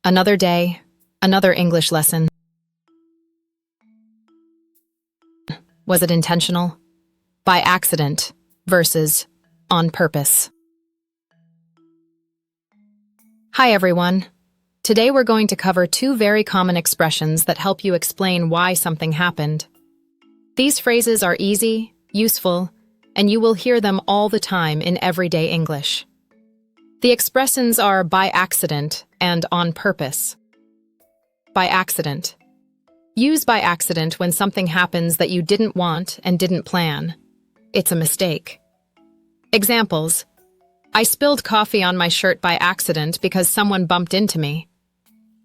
Another day, another English lesson. Was it intentional? By accident versus on purpose. Hi everyone. Today we're going to cover two very common expressions that help you explain why something happened. These phrases are easy, useful, and you will hear them all the time in everyday English. The expressions are by accident and on purpose. By accident. Use by accident when something happens that you didn't want and didn't plan. It's a mistake. Examples: I spilled coffee on my shirt by accident because someone bumped into me.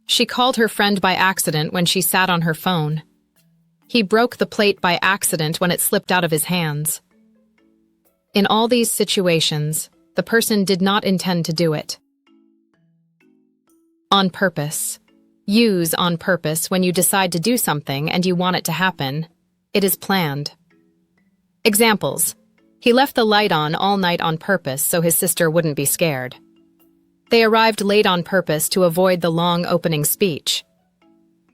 She called her friend by accident when she sat on her phone. He broke the plate by accident when it slipped out of his hands. In all these situations, the person did not intend to do it. On purpose. Use on purpose when you decide to do something and you want it to happen. It is planned. Examples: he left the light on all night on purpose so his sister wouldn't be scared. They arrived late on purpose to avoid the long opening speech.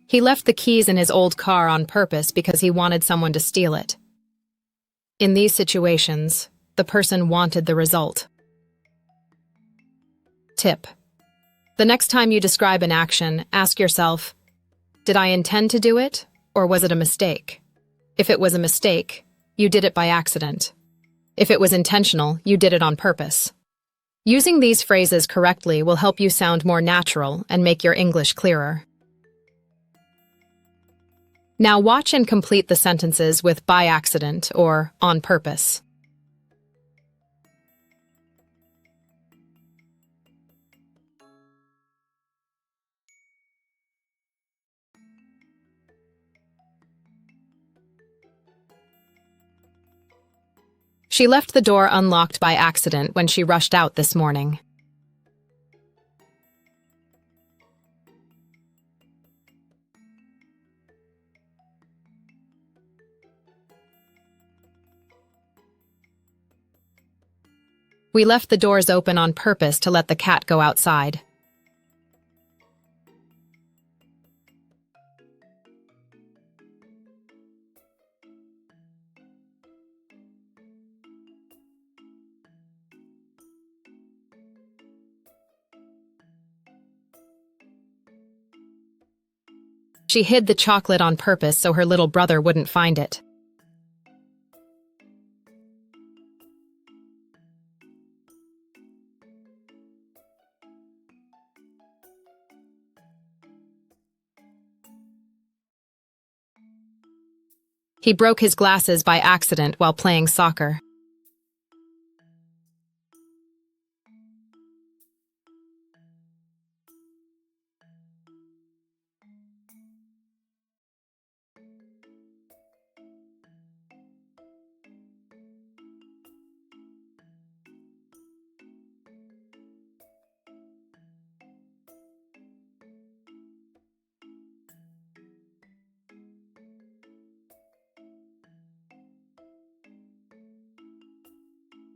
He left the keys in his old car on purpose because he wanted someone to steal it. In these situations, the person wanted the result. Tip: the next time you describe an action, ask yourself, did I intend to do it, or was it a mistake? If it was a mistake, you did it by accident. If it was intentional, you did it on purpose. Using these phrases correctly will help you sound more natural and make your English clearer. Now watch and complete the sentences with by accident or on purpose. She left the door unlocked by accident when she rushed out this morning. We left the doors open on purpose to let the cat go outside. She hid the chocolate on purpose so her little brother wouldn't find it. He broke his glasses by accident while playing soccer.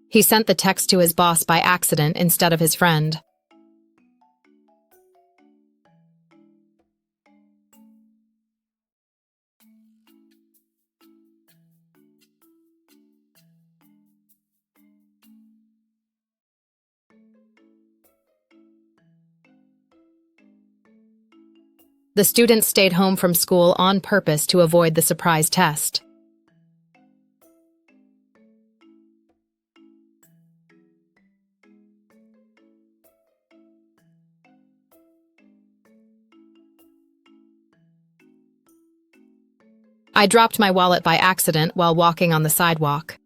He sent the text to his boss by accident instead of his friend. The student stayed home from school on purpose to avoid the surprise test. I dropped my wallet by accident while walking on the sidewalk.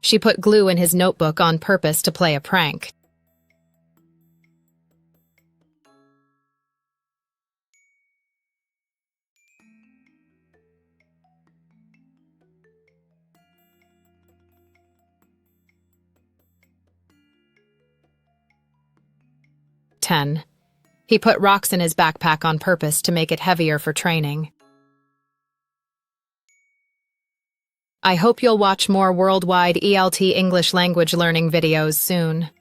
She put glue in his notebook on purpose to play a prank. Ten. He put rocks in his backpack on purpose to make it heavier for training. I hope you'll watch more worldwide ELT English language learning videos soon.